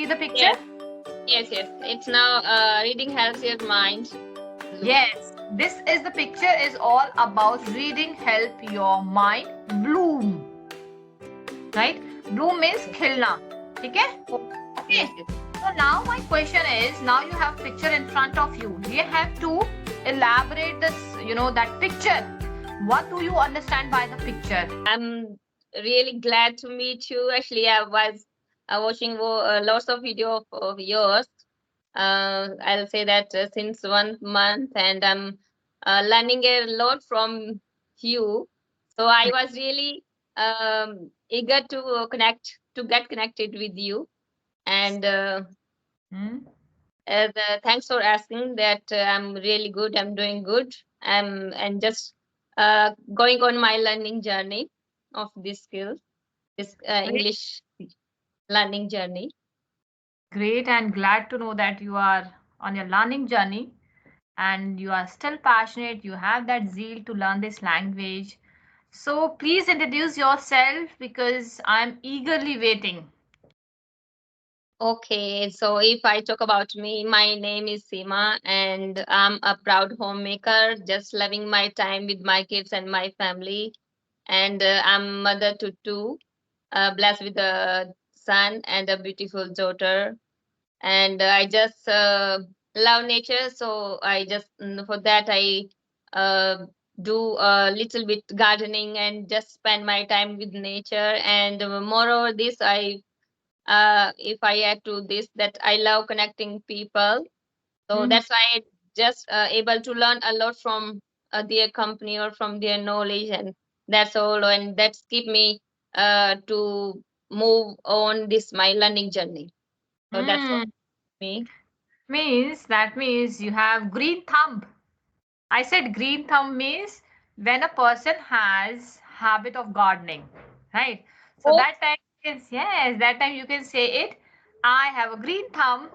the picture? Yes. It's now reading helps your mind. Yes, this is the picture is all about reading help your mind bloom. Right? Bloom means khilna. Okay? Yes. So now my question is, now you have picture in front of you. You have to elaborate this, that picture. What do you understand by the picture? I'm really glad to meet you. Actually, I was watching lots of video of yours. I'll say that since 1 month, and I'm learning a lot from you. So I was really eager to get connected with you. And thanks for asking that. I'm really good. I'm doing good. And just going on my learning journey of this skill, this English learning journey. Great, and glad to know that you are on your learning journey and you are still passionate. You have that zeal to learn this language. So please introduce yourself because I'm eagerly waiting. Okay, so if I talk about me, my name is Seema, and I'm a proud homemaker, just loving my time with my kids and my family. And I'm mother to two, blessed with a son and a beautiful daughter. And I just love nature, so I just for that I uh, do a little bit gardening and just spend my time with nature. And moreover, this I if I add to this, that I love connecting people. So Mhm. that's why I just able to learn a lot from their company or from their knowledge, and that's all. And that's keep me to move on this my learning journey. So that's all Mm. me. That means you have green thumb. I said green thumb means when a person has habit of gardening, right? So Oh, that time, yes, that time you can say it. I have a green thumb.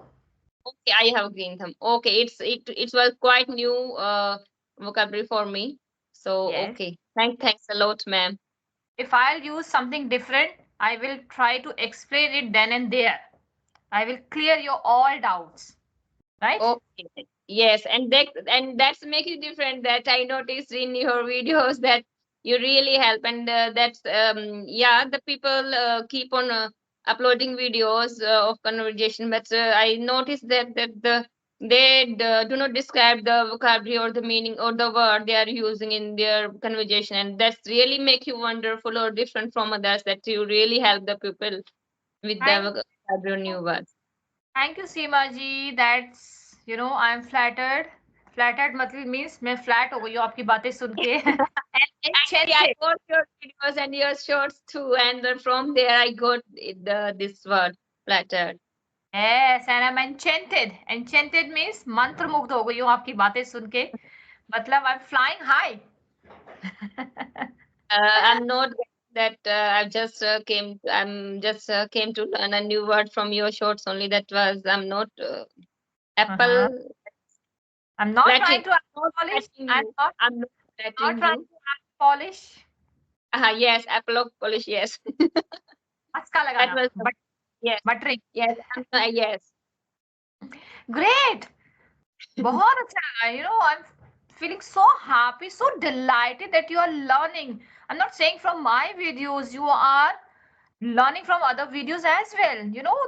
okay, I have green thumb. Okay, it was quite new vocabulary for me. So Yes. okay, thanks a lot, ma'am. If I'll use something different, I will try to explain it then and there. I will clear your all doubts, right? Okay. Yes, and that's make it different, that I noticed in your videos that you really help. And that's yeah, the people keep on uploading videos of conversation, but I noticed that do not describe the vocabulary or the meaning or the word they are using in their conversation, and that's really make you wonderful or different from others, that you really help the people with the Thank vocabulary new words. Thank you, Seema ji. That's, I'm flattered. Flattered मतलब means मैं flat हो गई हूँ आपकी बातें सुन के. And Actually, I enchanted. watched your videos and your shorts too, and then from there I got this word flattered. Yes, and I'm enchanted. Enchanted means मंत्रमुग्ध हो गई हूँ आपकी बातें सुन के. मतलब I'm flying high. I'm not that I just came to learn a new word from your shorts only. That was I'm not Uh-huh. apple I'm not trying flattering, to act not polish. flattering you. I'm not Not flattering trying you. to act polish. Yes, apple of polish. Yes, maska that लगाना. was But yes, buttering. yes, yes. Great. बहुत अच्छा लगा. I'm feeling so happy, so delighted that you are learning. I'm not saying from my videos, you are learning from other videos as well.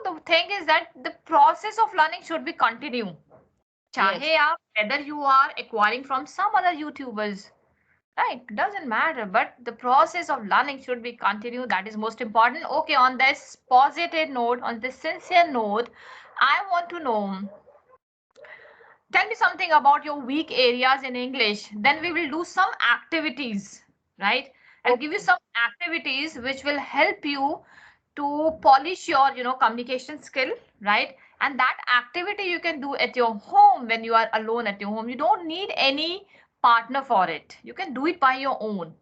The thing is that the process of learning should be continue. Yes. चाहे आप whether you are acquiring from some other YouTubers, right? Doesn't matter, but the process of learning should be continued. That is most important. Okay, on this positive note, on this sincere note, I want to know, tell me something about your weak areas in English. Then we will do some activities, right? I'll give you Okay. some activities which will help you to polish your, communication skill, right? And that activity you can do at your home when you are alone at your home. You don't need any partner for it. You can do it by your own,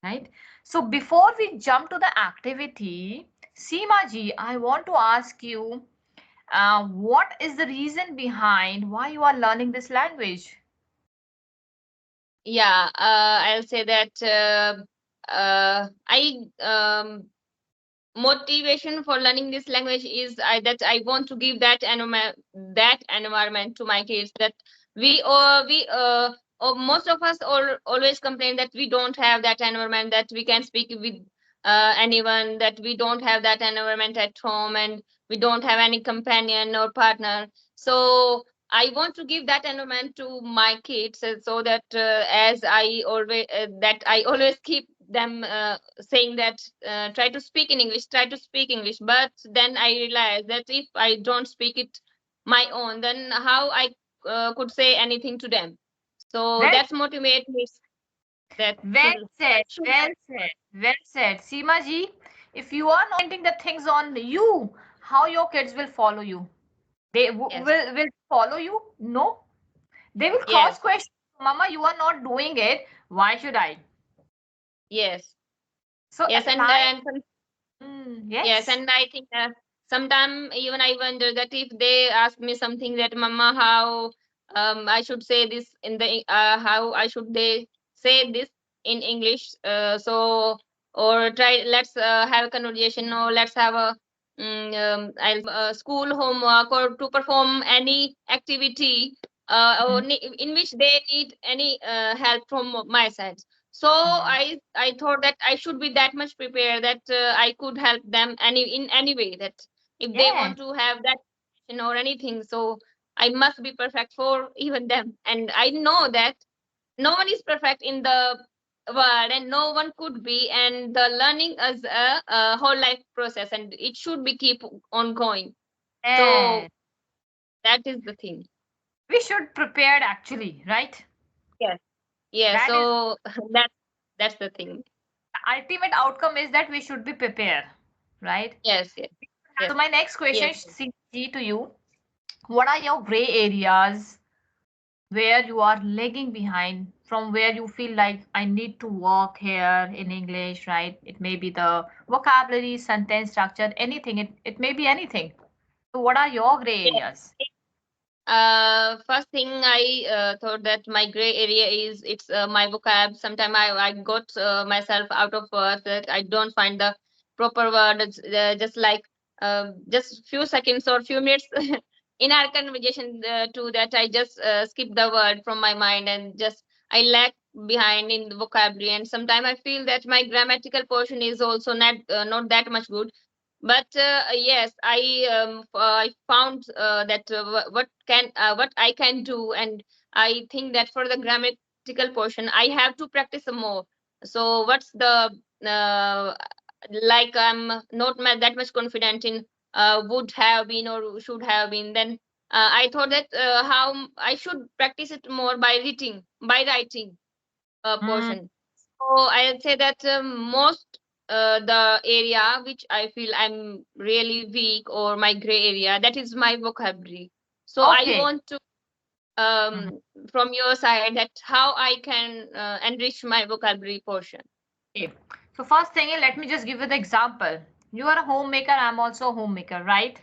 right? So before we jump to the activity, Seema ji, I want to ask you, what is the reason behind why you are learning this language? Yeah, I'll say that I motivation for learning this language is that I want to give that environment to my kids, that most of us always complain that we don't have that environment, that we can speak with anyone, that we don't have that environment at home, and we don't have any companion or partner. So I want to give that environment to my kids, so that I always keep them saying that try to speak English. But then I realized that if I don't speak it my own, then how I could say anything to them. So Well, that's motivate me, that well to said, I should well said, well said. Seema ji, if you are not implementing the things on you, how your kids will follow you? They yes, will follow you? No. They will cross yes, question. Mama, you are not doing it. Why should I? yes, So yes, apply. and yes, Yes. and I think that sometimes even I wonder that if they ask me something, that Mama, how I should say this in the how I should they say this in English. So or try, let's have a conversation, or let's have a school homework, or to perform any activity Mhm. in which they need any help from my side. So Mhm. I thought that I should be that much prepared, that I could help them in any way, that if they Yes. want to have that or anything, so I must be perfect for even them. And I know that no one is perfect in the world, and no one could be, and the learning is a whole life process, and it should be keep on going. So Yes. that is the thing. We should prepare actually, right? Yes, yeah, That is so that that's the thing. the ultimate outcome is that we should be prepared, right? Yes, yes, So yes, my next question, yes. CG, to you. What are your gray areas where you are lagging behind, from where you feel like I need to work here in English, right? It may be the vocabulary, sentence structure, anything. It may be anything. So what are your gray Yes. areas? First thing I thought that my gray area is it's my vocab. Sometimes I got myself out of words, that I don't find the proper word. It's, just like just few seconds or few minutes in our conversation, to that I just skip the word from my mind, and just I lack behind in the vocabulary. And sometimes I feel that my grammatical portion is also not that much good. But yes, I found that what I can do, and I think that for the grammatical portion I have to practice some more. So what's the uh, like I'm not that much confident in would have been or should have been, then I thought that how I should practice it more by writing a Mm, portion. So I'll say that most the area which I feel I'm really weak, or my gray area, that is my vocabulary. So I okay. want to Mhm. from your side, that how I can enrich my vocabulary portion. Okay. So first thing, let me just give you the example. You are a homemaker, I'm also a homemaker, right?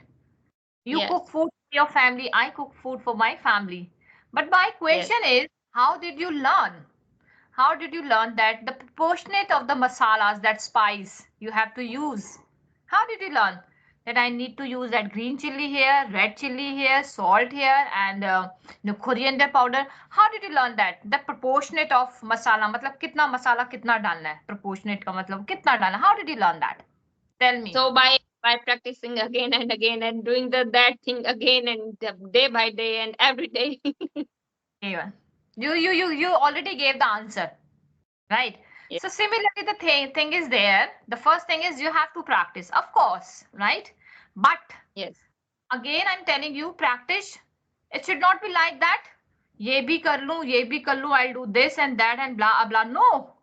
You cook Yes, food for your family, I cook food for my family. But my yes, question is, how did you learn? How did you learn that the proportionate of the masalas, that spice you have to use? How did you learn that I need to use that green chili here, red chili here, salt here, and coriander powder? How did you learn that? The proportionate of masala, मतलब कितना मसाला कितना डालना है? Proportionate का मतलब कितना डालना? How did you learn that? Tell me. so by practicing again and again, and doing that thing again, and day by day and every day. Even you already gave the answer. Right. Yes, So similarly, the thing is there. The first thing is you have to practice, of course, right? But yes, again, I'm telling you, practice. It should not be like that. ये भी कर लूं, ये भी कर लूं, I'll do this and that and blah blah. No,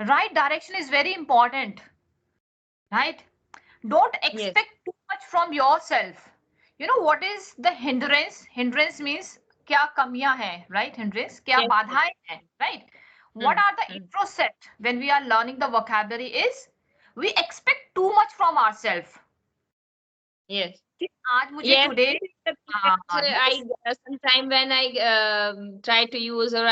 right direction is very important, right? Don't yes, expect too much from yourself. You know what is the hindrance? Hindrance means क्या कमियां हैं, right? Hindrance क्या yes, yes. बाधाएं हैं, right? What Mm, are the mm, introspect when we are learning the vocabulary is we expect too much from ourselves. yes. आज मुझे Yes, today this is the thing that I this sometime when I try to use, or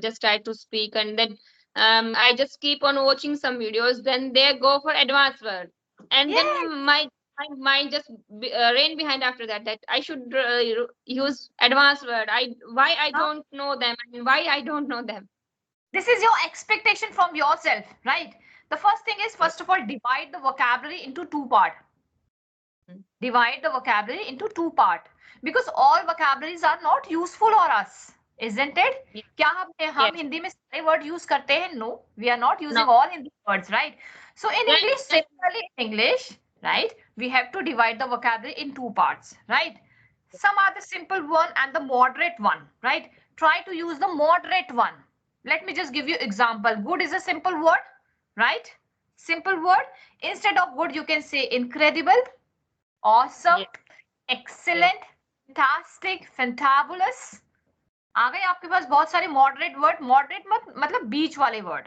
just try to speak, and then I just keep on watching some videos. Then they go for advanced word. And Yes, then my mind just ran behind after that, that I should use advanced word. Why I now don't know them, and why I don't know them. this is your expectation from yourself, right? The first thing is, Yes. first of all, divide the vocabulary into two parts. Mm. Divide the vocabulary into two parts, because all vocabularies are not useful for us, isn't it? Ye- क्या हम Yes. Hindi में सारे word use करते हैं? No, we are not No. using all Hindi words, right? So in Then, English, similarly in English, right, we have to divide the vocabulary in two parts, right? Some are the simple one and the moderate one, right? Try to use the moderate one. Let me just give you example. Good is a simple word, right? Simple word. Instead of good, you can say incredible, awesome, yes, yes, excellent, fantastic, fantabulous. आ गए आपके पास बहुत सारे moderate word. Moderate मतलब बीच वाले word,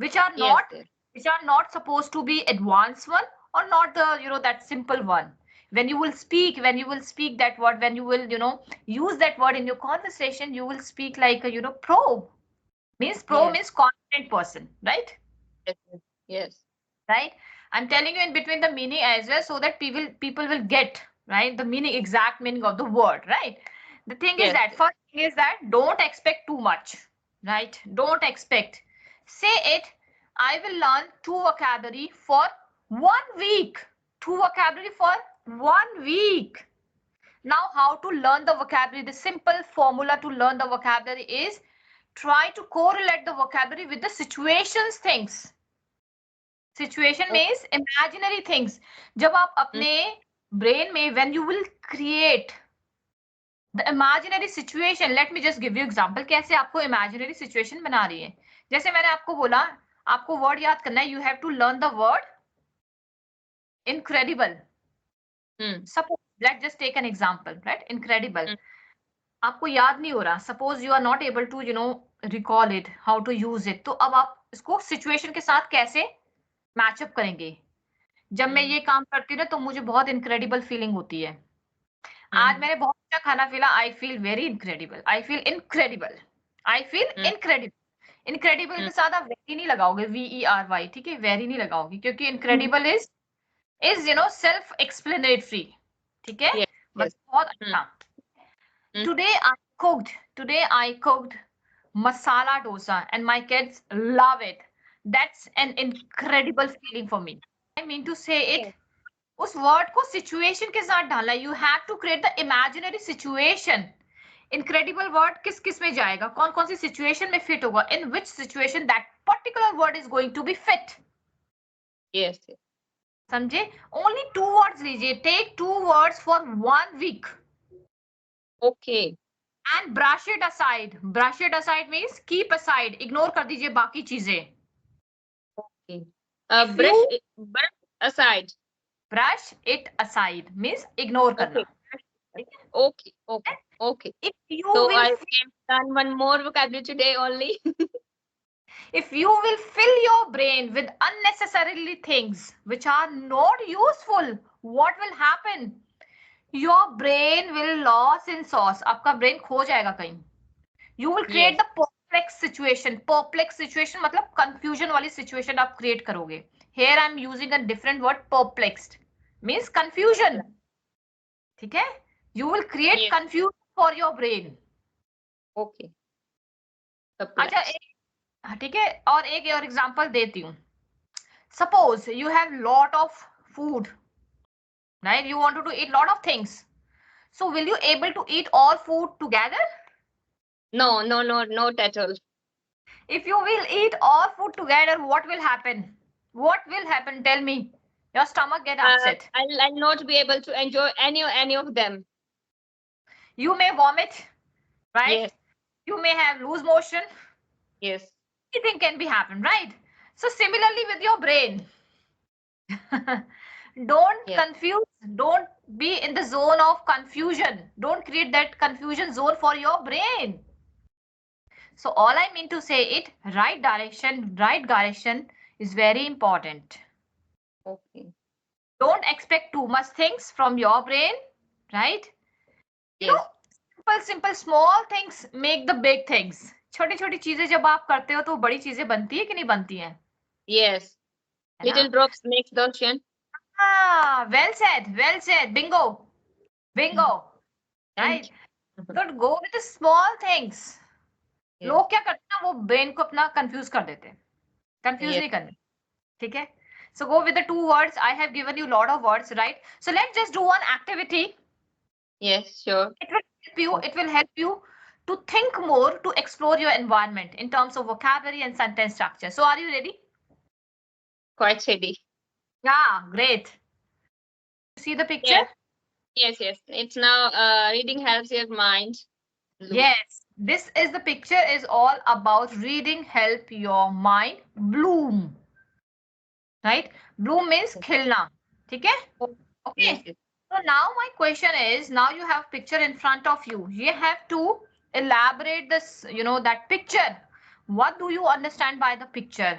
which are yes, not yes. which are not supposed to be advanced one, or not the that simple one. When you will speak that word, when you will use that word in your conversation, you will speak like a pro. Pro Yes. means confident person, right? Yes. Yes. Yes. Right, I'm telling you in between the meaning as well, so that people will get, right, the meaning, exact meaning of the word, right? The thing is Yes. that, first thing is that, don't expect too much, right? Don't expect. Say it, I will learn two vocabulary for 1 week. Two vocabulary for 1 week. Now, how to learn the vocabulary? The simple formula to learn the vocabulary is, try to correlate the vocabulary with the situations things. Situation Okay. Means imaginary things. जब आप Mm. अपने brain में, when you will create the imaginary situation, let me just give you example कैसे आपको imaginary situation बना रही है. जैसे मैंने आपको बोला, आपको वर्ड याद करना है. You have to learn the word incredible. Mm. Suppose let just take an example, right? Incredible Mm. आपको याद नहीं हो रहा. Suppose you are not able to recall it, how to use it. तो अब आप इसको सिचुएशन के साथ कैसे मैचअप करेंगे? जब मैं Mm. ये काम करती हूँ ना, तो मुझे बहुत इनक्रेडिबल फीलिंग होती है. आज Mm. मैंने बहुत अच्छा खाना खिला. I feel very incredible. I feel incredible. I feel Mm. Incredible. Incredible Mm. के साथ आप वेरी नहीं लगाओगे, VERY, ठीक है? वेरी नहीं लगाओगे, क्योंकि Mm. Incredible is self explanatory, ठीक है? Yes. मतलब Yes. बहुत Mm. अच्छा. Mm. Today I cooked masala dosa and my kids love it. That's an incredible feeling for me. I mean to say it, Yes. उस word को situation के साथ डालना. You have to create the imaginary situation. Incredible word किस किस में जाएगा, कौन कौन सी सिचुएशन में फिट होगा, in which situation that particular word is going to be fit. Yes. Yes. समझे? ओनली 2 वर्ड्स लीजिए. Take 2 words for 1 week Okay. And brush it aside. Brush it aside means keep aside, ignore कर दीजिए बाकी चीजें. Okay. If you Brush aside. Brush it aside means ignore करना. Okay. Okay. Okay. Okay. If you So will I can learn one more vocabulary today only. If you will fill your brain with unnecessarily things which are not useful, what will happen? Your brain will lose in sauce. आपका brain खो जाएगा कहीं. You will create Yes. the perplex situation. Perplex situation मतलब confusion वाली situation आप create करोगे. Here I am using a different word. Perplexed means confusion. ठीक है? You will create Yes. confusion for your brain. Okay. अच्छा, Perplexed. ठीक है. और एक और एग्जांपल देती हूँ. Suppose you have lot of food, right? You wanted to eat lot of things. So will you able to eat all food together? No, no, no, not at all. If you will eat all food together, what will happen? What will happen? Tell me. Your stomach get upset. I'll not be able to enjoy any of them. You may vomit, right? Yes. You may have loose motion. Yes. Anything can be happen, right? So similarly with your brain. Don't Yes. confuse. Don't be in the zone of confusion. Don't create that confusion zone for your brain. So all I mean to say it, right direction is very important. Okay. Don't expect too much things from your brain, right? You Yes. know, simple small things make the big things. छोटी छोटी चीजें जब आप करते हो तो बड़ी चीजें बनती है कि नहीं बनती हैं? Yes. है ना? Little drops makes the ocean. Ah, well said, well said. Bingo, bingo. Thank Right? you. So go with the small things. Yes, लोग क्या करते हैं वो ब्रेन को अपना कंफ्यूज कर देते हैं कंफ्यूज yes, नहीं करने ठीक है so go with the two words I have given you a lot of words right so let's just do one activity yes, sure. it will help you to think more to explore your environment in terms of vocabulary and sentence structure so are you ready Quite ready. yeah great see the picture Yes, yes, yes. It's now reading helps your mind. Bloom. yes this is the picture is all about reading help your mind bloom right bloom means खिलना ठीक है Oh, okay yes, yes. so now my question is now you have picture in front of you have to elaborate this that picture what do you understand by the picture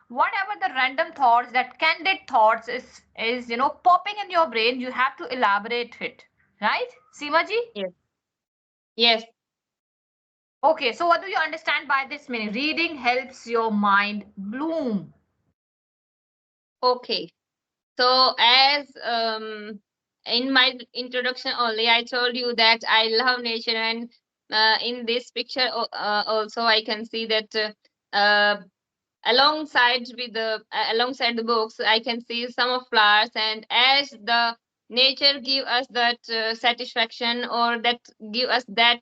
whatever the random thoughts that candid thoughts is popping in your brain you have to elaborate it right Seema ji Yes, yes. okay so what do you understand by this meaning reading helps your mind bloom Okay. So as in my introduction only, I told you that I love nature, and in this picture also I can see that alongside the books I can see some of flowers, and as the nature give us that satisfaction, or that give us that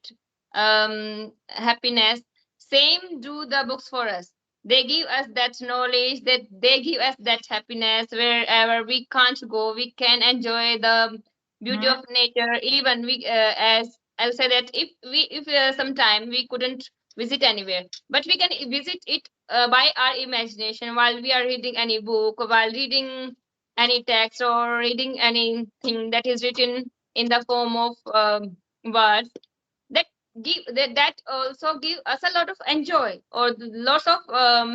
happiness, same do the books for us. They give us that knowledge, that they give us that happiness. Wherever we can't go, we can enjoy the beauty hmm? of nature. Even we as I'll say that if sometime we couldn't visit anywhere, but we can visit it by our imagination, while we are reading any book, while reading any text, or reading anything that is written in the form of words, that that also give us a lot of enjoy, or lots of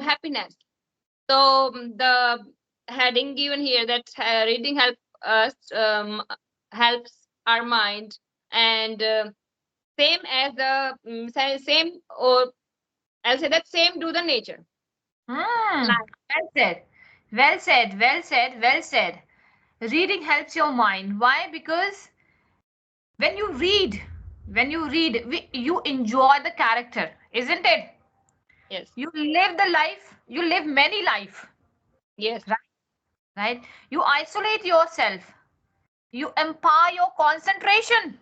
happiness. So the heading given here, that reading us helps our mind, and same as the same, or I'll say that same do the nature. Hmm. Like, Well said. Well said. Well said. Well said. Reading helps your mind. Why? Because when you read, you enjoy the character, isn't it? yes, You live the life. You live many life, yes, right? Right. You isolate yourself. You empower your concentration.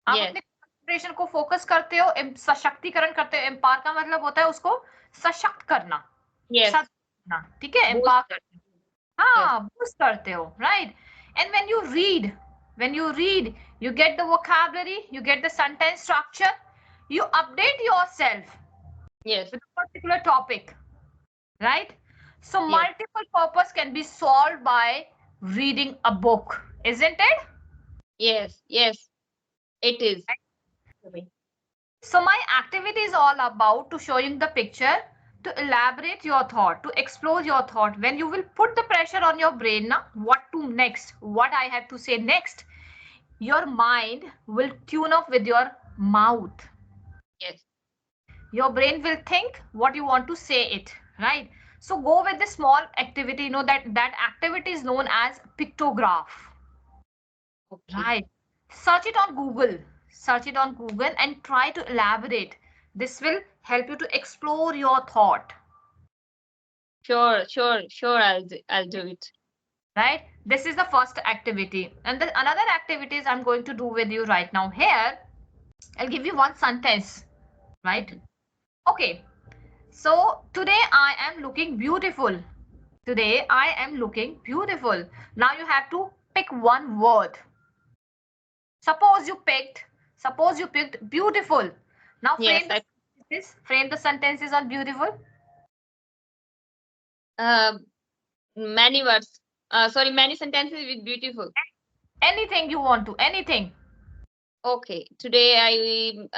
आप yes, अपने concentration को focus करते हो, सशक्तिकरण करते हो. Empower का मतलब होता है उसको सशक्त करना, yes, शक्त करना, ठीक है? boost Empower it. Yes, हाँ boost करते हो right and when you read you get the vocabulary you get the sentence structure you update yourself yes, with a particular topic right so yes, multiple purpose can be solved by reading a book isn't it yes, yes, it is. so my activity is all about to showing the picture to elaborate your thought to explore your thought when you will put the pressure on your brain now what to next what I have to say next your mind will tune up with your mouth Yes, your brain will think what you want to say it right so go with the small activity that activity is known as pictograph okay. right search it on google and try to elaborate this will help you to explore your thought Sure, sure, sure. I'll do it. right this is the first activity and the another activities I'm going to do with you right now here I'll give you one sentence right Mhm. okay. So today I am looking beautiful. Today I am looking beautiful. Now you have to pick one word. Suppose you picked beautiful. Now Yes, frame the sentences on beautiful. uh, many words. Sorry, many sentences with beautiful. Anything you want to, anything. Okay, today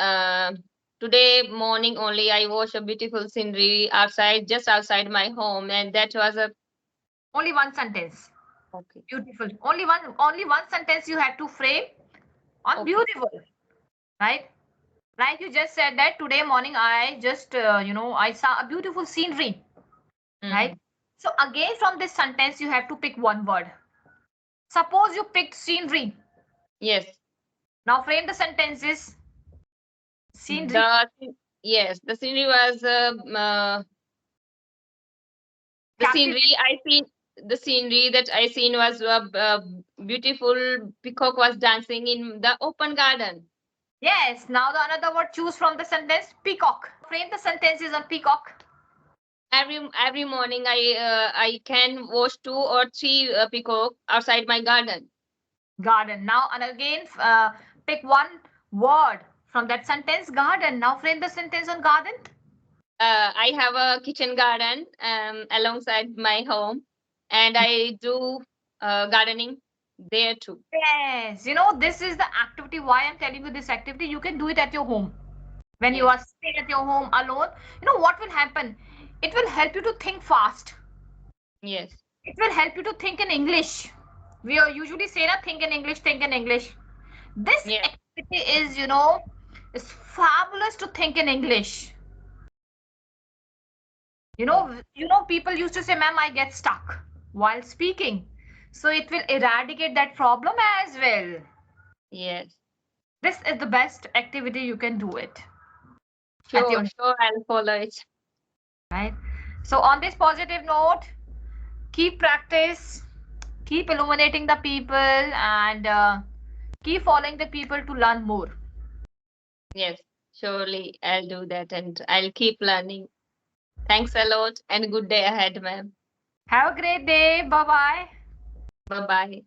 morning only I watched a beautiful scenery outside, just outside my home, and that was a Only one sentence. okay. Beautiful. Only one sentence you have to frame on Okay. beautiful. Right? Like you just said that today morning I just I saw a beautiful scenery. Mm-hmm. Right? So again from this sentence you have to pick one word. Suppose you picked scenery. Yes. Now frame the sentences. Scenery. Yes, the scenery was the scenery I seen. The scenery that I seen was beautiful peacock was dancing in the open garden. Yes. Now the another word choose from the sentence. Peacock. Frame the sentences on peacock. Every morning I can watch 2 or 3 peacock outside my garden. Garden. Now and again pick one word from that sentence. Garden. Now frame the sentence on garden. I have a kitchen garden alongside my home, and I do gardening there too. Yes. This is the activity. Why I'm telling you this activity. You can do it at your home. When you Yes, are sitting at your home alone, what will happen? It will help you to think fast. yes, It will help you to think in English. We are usually say that think in English, think in English. This yes, activity is fabulous to think in English. yes, People used to say, "Ma'am, I get stuck while speaking." So it will eradicate that problem as well. yes. This is the best activity you can do it at your Sure, sure. I'll follow it. right. So on this positive note, keep practice, keep illuminating the people, and keep following the people to learn more. Yes, surely I'll do that, and I'll keep learning. Thanks a lot, and good day ahead, ma'am. Have a great day. Bye bye. Bye bye.